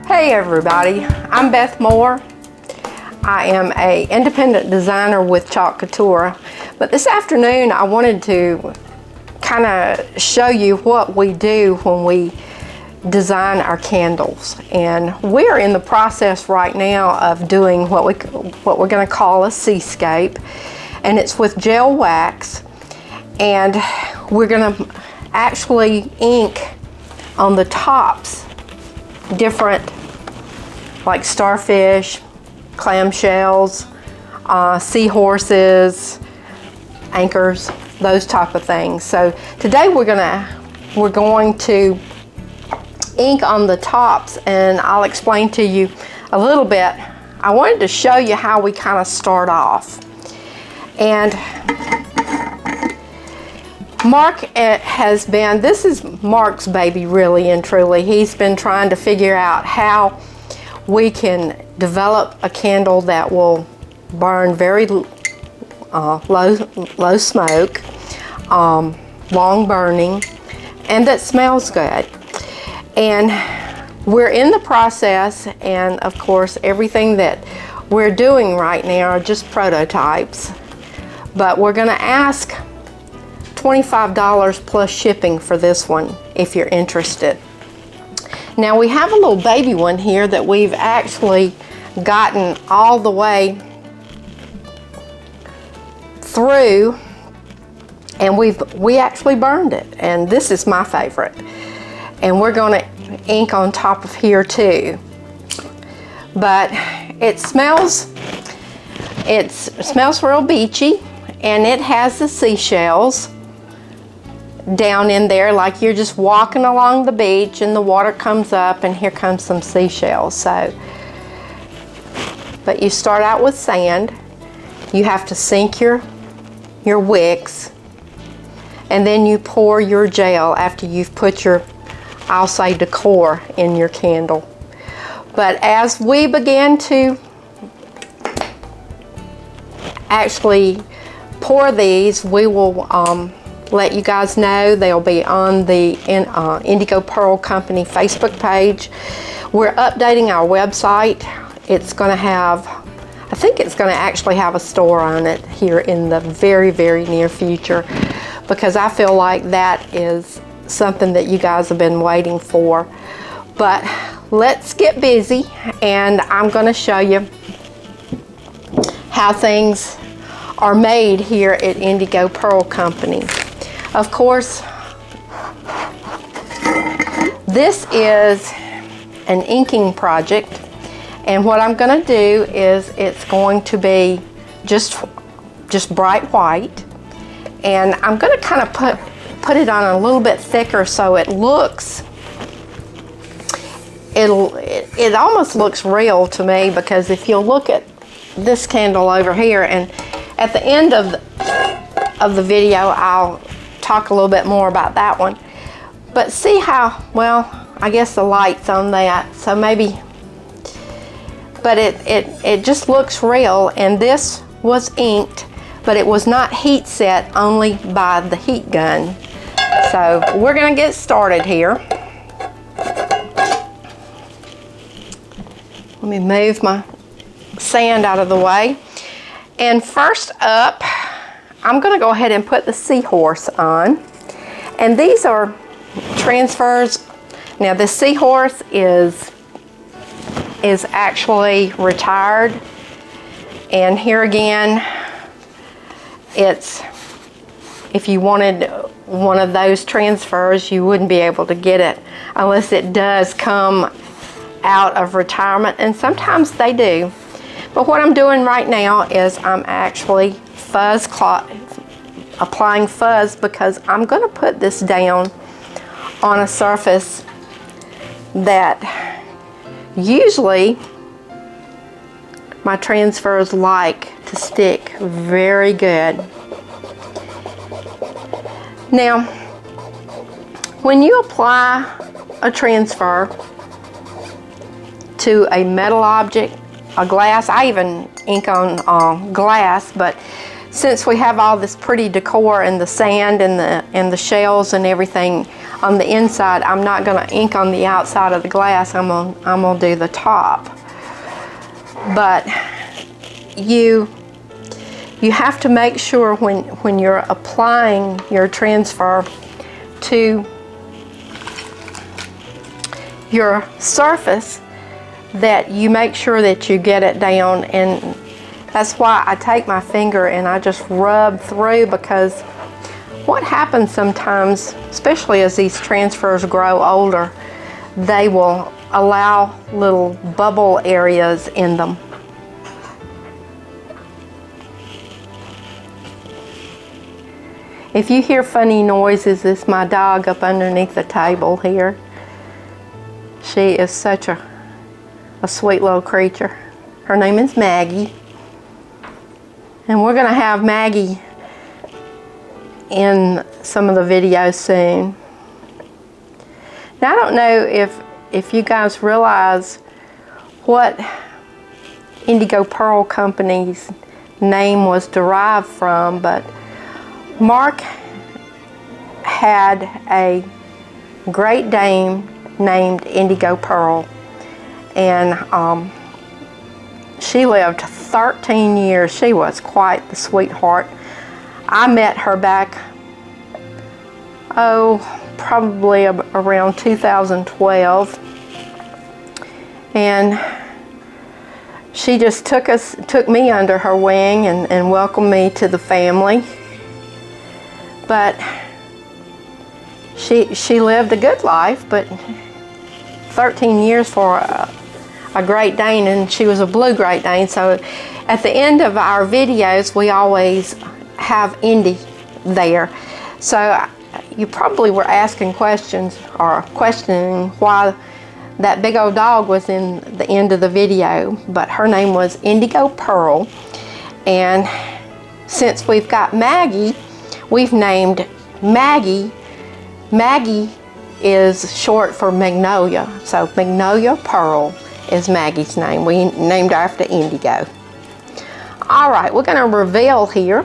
Hey everybody, I'm Beth Moore. I am an independent designer with Chalk Couture, but this afternoon I wanted to kind of show you what we do when we design our candles. And we're in the process right now of doing what we're going to call a seascape, and it's with gel wax, and we're going to actually ink on the tops different, like starfish, clamshells, seahorses, anchors, those type of things. So today we're going to ink on the tops, and I'll explain to you a little bit. I wanted to show you how we kind of start off. And Mark has been, this is Mark's baby really and truly. He's been trying to figure out how we can develop a candle that will burn very low smoke, long burning, and that smells good. And we're in the process, and of course everything that we're doing right now are just prototypes, but we're going to ask $25 plus shipping for this one if you're interested. Now we have a little baby one here that we've actually gotten all the way through, and we actually burned it, and this is my favorite. And we're going to ink on top of here too. But it smells real beachy, and it has the seashells down in there, like you're just walking along the beach and the water comes up and here comes some seashells. So, but you start out with sand. You have to sink your wicks, and then you pour your gel after you've put your, I'll say, decor in your candle. But as we begin to actually pour these, we will let you guys know. They'll be on the Indigo Pearl Company Facebook page. We're updating our website. It's going to have, I think it's going to actually have a store on it here in the very, very near future, because I feel like that is something that you guys have been waiting for. But let's get busy, and I'm going to show you how things are made here at Indigo Pearl Company. Of course, this is an inking project, and what I'm going to do is it's going to be just bright white, and I'm going to kind of put it on a little bit thicker so it looks, it almost looks real to me, because if you'll look at this candle over here, and at the end of the video I'll talk a little bit more about that one. But see how, well, I guess the light's on that, so maybe, but it just looks real. And this was inked, but it was not heat set, only by the heat gun. So we're gonna get started here. Let me move my sand out of the way. And first up, I'm going to go ahead and put the seahorse on. And these are transfers. Now the seahorse is actually retired. And here again, it's, if you wanted one of those transfers, you wouldn't be able to get it unless it does come out of retirement, and sometimes they do. But what I'm doing right now is I'm actually applying fuzz, because I'm going to put this down on a surface that usually my transfers like to stick very good. Now, when you apply a transfer to a metal object, a glass, I even ink on glass, but since we have all this pretty decor and the sand and the shells and everything on the inside. I'm not going to ink on the outside of the glass. I'm gonna do the top. But you have to make sure when you're applying your transfer to your surface that you make sure that you get it down, and that's why I take my finger and I just rub through, because what happens sometimes, especially as these transfers grow older, they will allow little bubble areas in them. If you hear funny noises, it's my dog up underneath the table here. She is such a sweet little creature. Her name is Maggie. And we're gonna have Maggie in some of the videos soon. Now I don't know if you guys realize what Indigo Pearl Company's name was derived from, but Mark had a Great Dane named Indigo Pearl, and she lived 13 years. She was quite the sweetheart. I met her back, probably around 2012, and she just took me under her wing and welcomed me to the family. But she lived a good life, but 13 years for a Great Dane, and she was a blue Great Dane. So at the end of our videos, we always have Indy there. So you probably were asking questions or questioning why that big old dog was in the end of the video, but her name was Indigo Pearl. And since we've got Maggie, we've named Maggie. Maggie is short for Magnolia, so Magnolia Pearl is Maggie's name. We named her after Indigo. All right, we're gonna reveal here.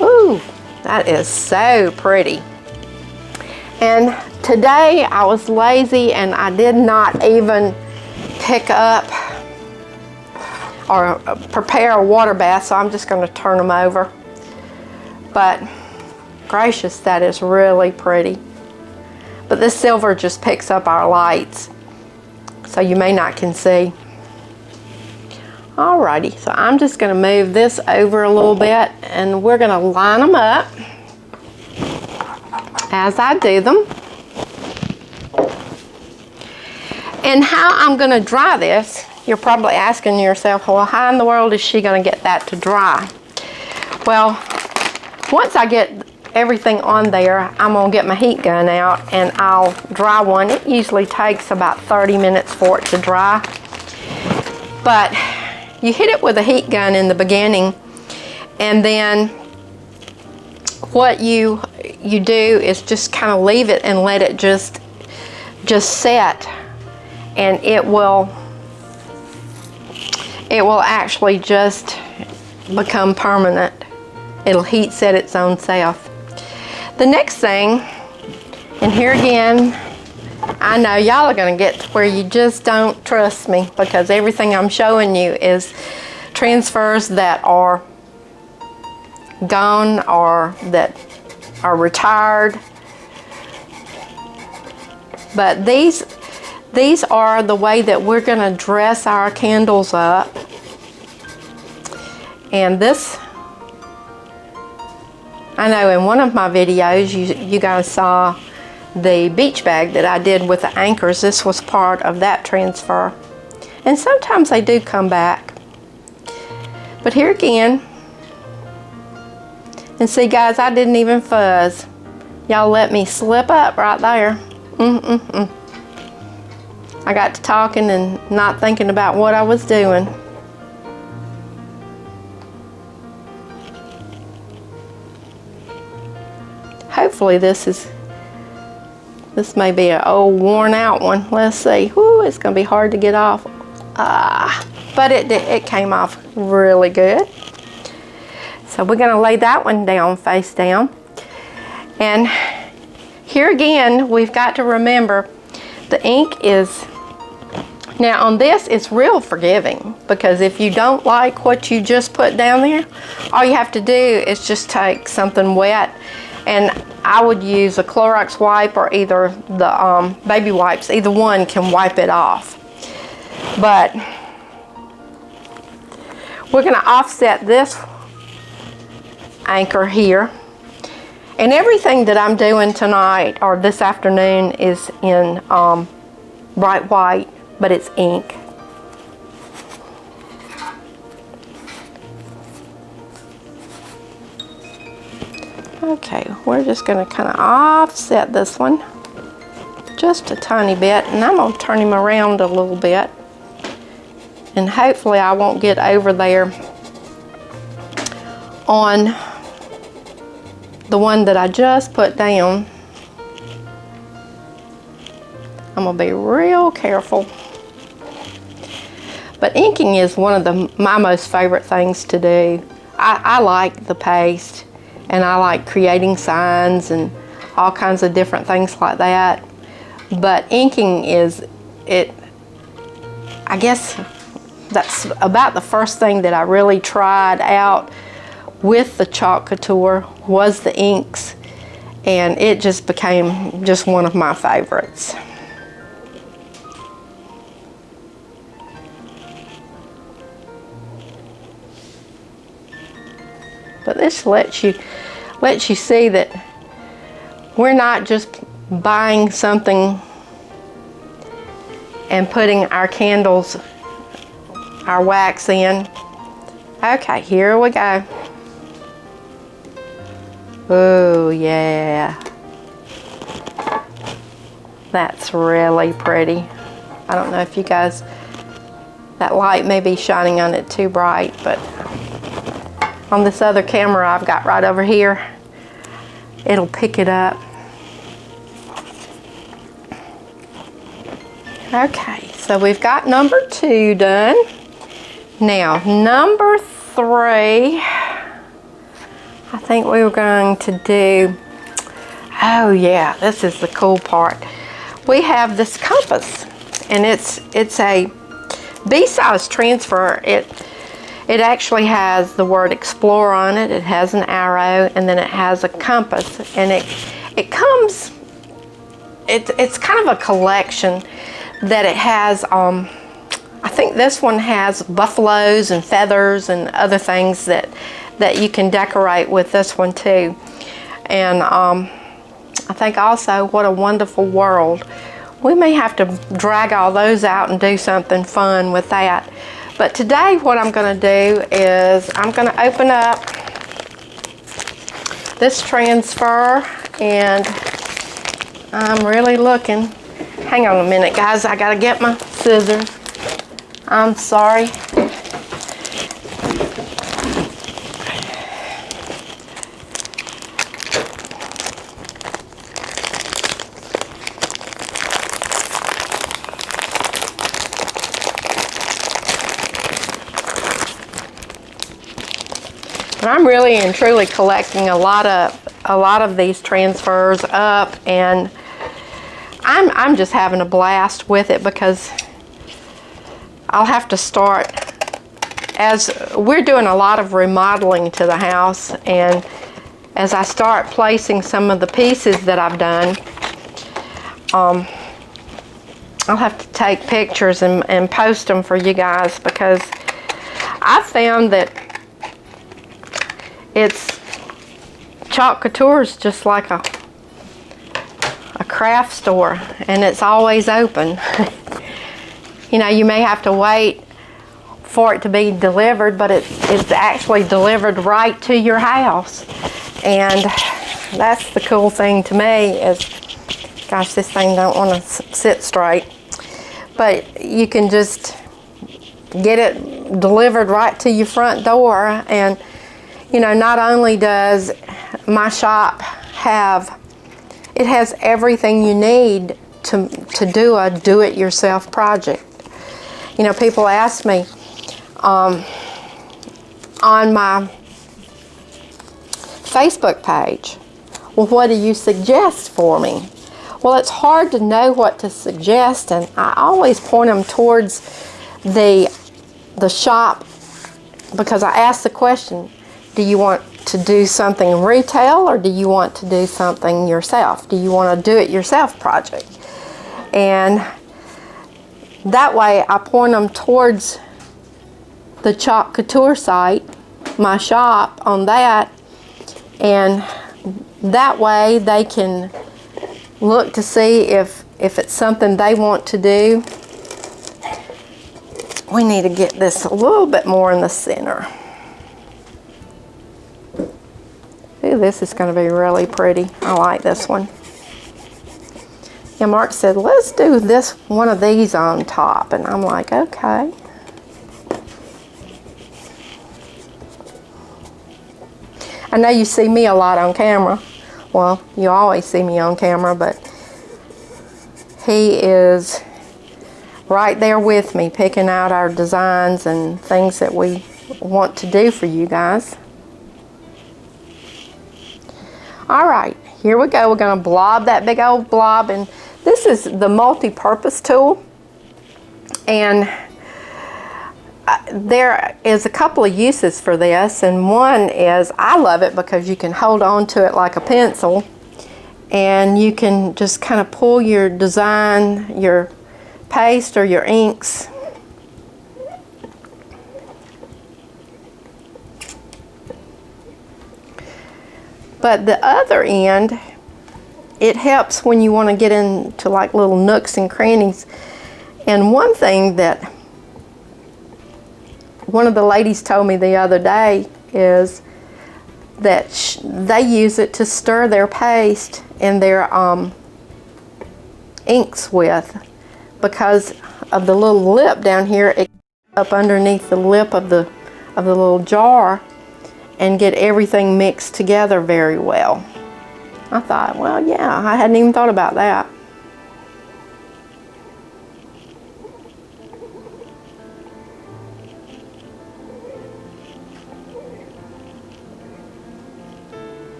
Ooh, that is so pretty. And today I was lazy and I did not even pick up or prepare a water bath, so I'm just gonna turn them over. But gracious, that is really pretty. But this silver just picks up our lights, so you may not can see. Alrighty, so I'm just gonna move this over a little bit and we're gonna line them up as I do them. And how I'm gonna dry this, you're probably asking yourself, well, how in the world is she gonna get that to dry? Well, once I get everything on there, I'm gonna get my heat gun out and I'll dry one. It usually takes about 30 minutes for it to dry. But you hit it with a heat gun in the beginning, and then what you do is just kind of leave it and let it just set, and it will actually just become permanent. It'll heat set its own self. The next thing, and here again, I know y'all are gonna get to where you just don't trust me, because everything I'm showing you is transfers that are gone or that are retired. But these are the way that we're gonna dress our candles up. And this, I know in one of my videos you guys saw the beach bag that I did with the anchors. This was part of that transfer. And sometimes they do come back. But here again, and see guys, I didn't even fuzz. Y'all let me slip up right there. I got to talking and not thinking about what I was doing. Hopefully this may be an old worn out one. Let's see. Whoo, it's gonna be hard to get off. But it came off really good. So we're gonna lay that one down face down. And here again, we've got to remember the ink is, now on this, it's real forgiving, because if you don't like what you just put down there, all you have to do is just take something wet, and I would use a Clorox wipe or either the baby wipes. Either one can wipe it off. But we're going to offset this anchor here. And everything that I'm doing tonight or this afternoon is in bright white, but it's ink. Okay, we're just going to kind of offset this one just a tiny bit, and I'm going to turn him around a little bit, and hopefully I won't get over there on the one that I just put down. I'm gonna be real careful. But inking is one of my most favorite things to do. I like the paste, and I like creating signs and all kinds of different things like that. But inking is, I guess that's about the first thing that I really tried out with the Chalk Couture was the inks, and it just became just one of my favorites. But this lets you see that we're not just buying something and putting our candles, our wax in. Okay, here we go. Oh yeah, that's really pretty. I don't know if you guys, that light may be shining on it too bright, but on this other camera I've got right over here, it'll pick it up. Okay, so we've got number 2 done. Now number 3, I think we were going to do, oh yeah, this is the cool part. We have this compass, and it's a B-size transfer. It actually has the word explore on it. It has an arrow, and then it has a compass, and it comes, it's kind of a collection that it has. I think this one has buffaloes and feathers and other things that you can decorate with this one too. And I think also, what a wonderful world. We may have to drag all those out and do something fun with that. But today what I'm going to do is I'm going to open up this transfer, and I'm really looking. Hang on a minute, guys. I got to get my scissors. I'm sorry. I'm really and truly collecting a lot of these transfers up, and I'm just having a blast with it, because I'll have to start, as we're doing a lot of remodeling to the house, and as I start placing some of the pieces that I've done, I'll have to take pictures and post them for you guys, because I found that Chalk Couture is just like a craft store, and it's always open. You know, you may have to wait for it to be delivered, but it's actually delivered right to your house. And that's the cool thing to me is, gosh, this thing don't want to sit straight. But you can just get it delivered right to your front door. And you know, not only does my shop have, it has everything you need to do a do-it-yourself project. You know, people ask me on my Facebook page, well, what do you suggest for me? Well, it's hard to know what to suggest, and I always point them towards the shop, because I ask the question, do you want to do something retail or do you want to do something yourself? Do you want to do it yourself project? And that way I point them towards the Chalk Couture site, my shop on that, and that way they can look to see if it's something they want to do. We need to get this a little bit more in the center. Ooh, this is going to be really pretty. I like this one. Yeah, Mark said, let's do this one of these on top. And I'm like, okay. I know you see me a lot on camera. Well, you always see me on camera, but he is right there with me, picking out our designs and things that we want to do for you guys. All right, here we go. We're going to blob that big old blob, and this is the multi-purpose tool, and there is a couple of uses for this, and one is I love it because you can hold on to it like a pencil, and you can just kind of pull your design, your paste or your inks, but the other end, it helps when you want to get into like little nooks and crannies. And one thing that one of the ladies told me the other day is that they use it to stir their paste and their inks with, because of the little lip down here, it up underneath the lip of the little jar and get everything mixed together very well. I thought, well, yeah, I hadn't even thought about that.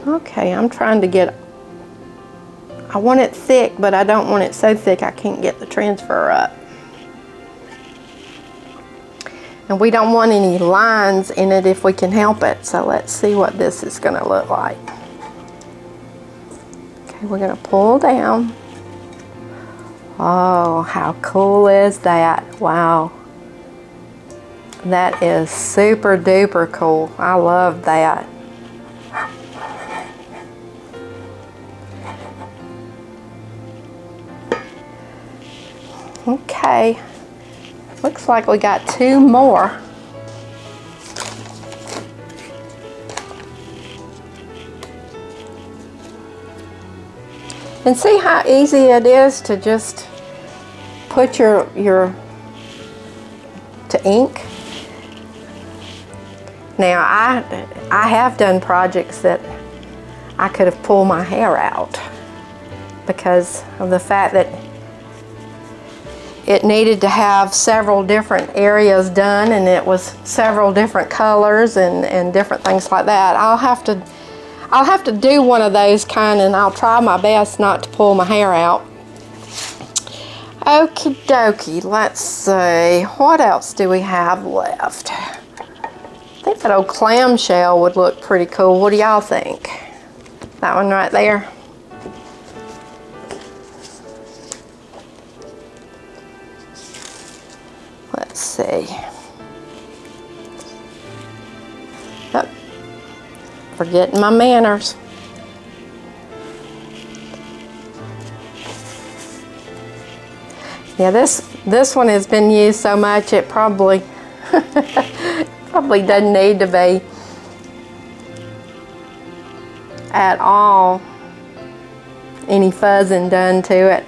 Okay, I'm trying to get, I want it thick, but I don't want it so thick I can't get the transfer up. And we don't want any lines in it if we can help it. So let's see what this is going to look like. Okay, we're going to pull down. Oh, how cool is that? Wow. That is super duper cool. I love that. Okay, looks like we got two more. And see how easy it is to just put to ink. Now I have done projects that I could have pulled my hair out because of the fact that it needed to have several different areas done, and it was several different colors and different things like that. I'll have to do one of those kind, and I'll try my best not to pull my hair out. Okie dokie, let's see, what else do we have left? I think that old clamshell would look pretty cool. What do y'all think? That one right there? Let's see. Oh, forgetting my manners. Yeah, this one has been used so much it probably doesn't need to be at all any fuzzing done to it.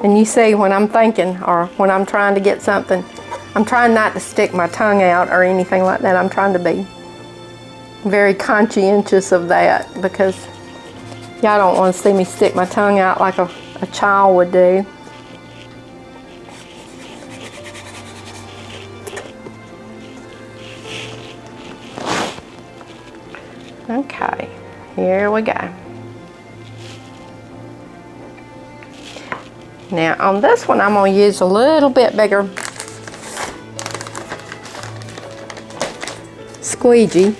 And you see, when I'm thinking or when I'm trying to get something, I'm trying not to stick my tongue out or anything like that. I'm trying to be very conscientious of that, because y'all don't want to see me stick my tongue out like a child would do. Okay, here we go. Now on this one, I'm going to use a little bit bigger squeegee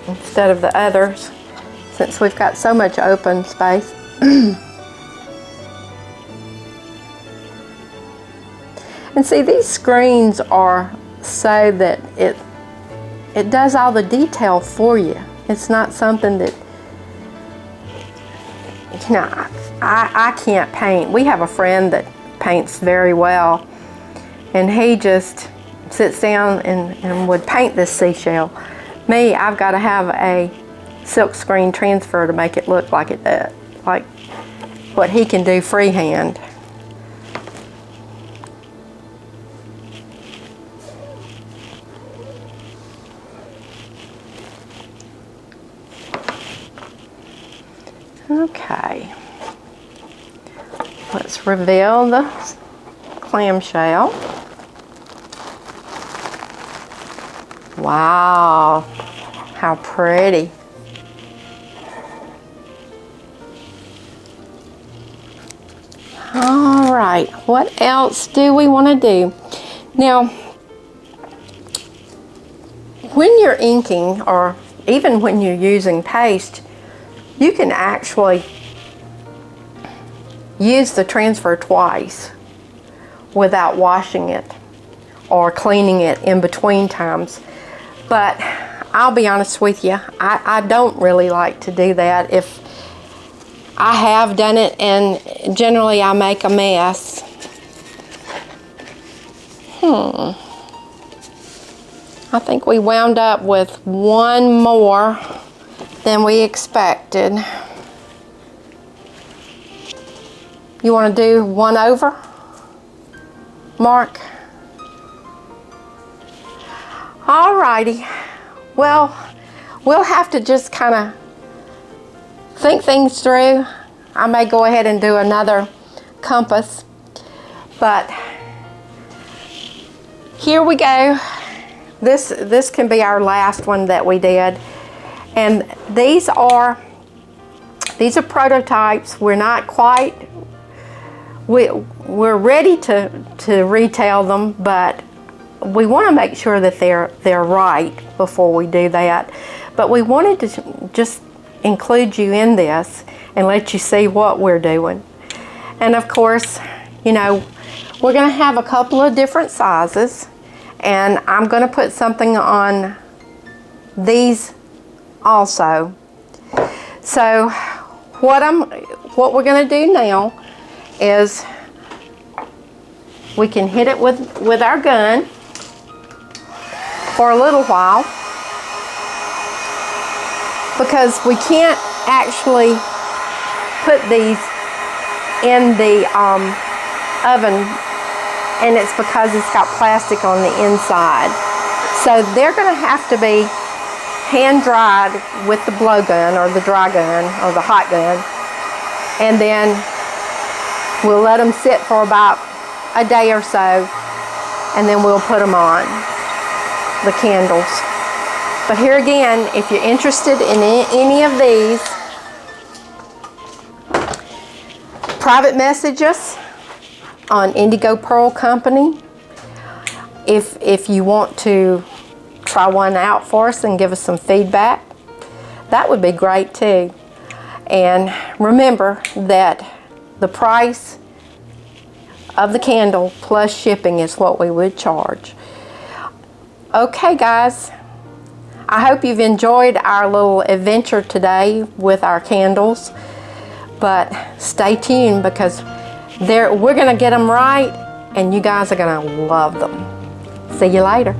instead of the others, since we've got so much open space. And see, these screens are so that it does all the detail for you. It's not something that, you know, I can't paint. We have a friend that paints very well, and he just sits down and would paint this seashell. Me, I've got to have a silk screen transfer to make it look like it does, like what he can do freehand. Okay, let's reveal the clamshell. Wow, how pretty. All right, what else do we want to do? Now, when you're inking, or even when you're using paste, you can actually use the transfer twice without washing it or cleaning it in between times. But I'll be honest with you, I don't really like to do that. If I have done it, and generally I make a mess. I think we wound up with one more than we expected. You want to do one over, Mark? Alrighty. Well, we'll have to just kind of think things through. I may go ahead and do another compass, but here we go. This can be our last one that we did. And these are prototypes. We're not quite, we're ready to retail them, but we want to make sure that they're right before we do that. But we wanted to just include you in this and let you see what we're doing. And of course, you know, we're going to have a couple of different sizes, and I'm going to put something on these also. So what we're going to do now is we can hit it with our gun for a little while, because we can't actually put these in the oven, and it's because it's got plastic on the inside. So they're going to have to be hand dried with the blow gun or the dry gun or the hot gun, and then we'll let them sit for about a day or so, and then we'll put them on the candles. But here again, if you're interested in any of these, private message us on Indigo Pearl Company. If you want to try one out for us and give us some feedback, that would be great too. And remember that the price of the candle plus shipping is what we would charge. Okay guys, I hope you've enjoyed our little adventure today with our candles, but stay tuned, because we're gonna get them right and you guys are gonna love them. See you later.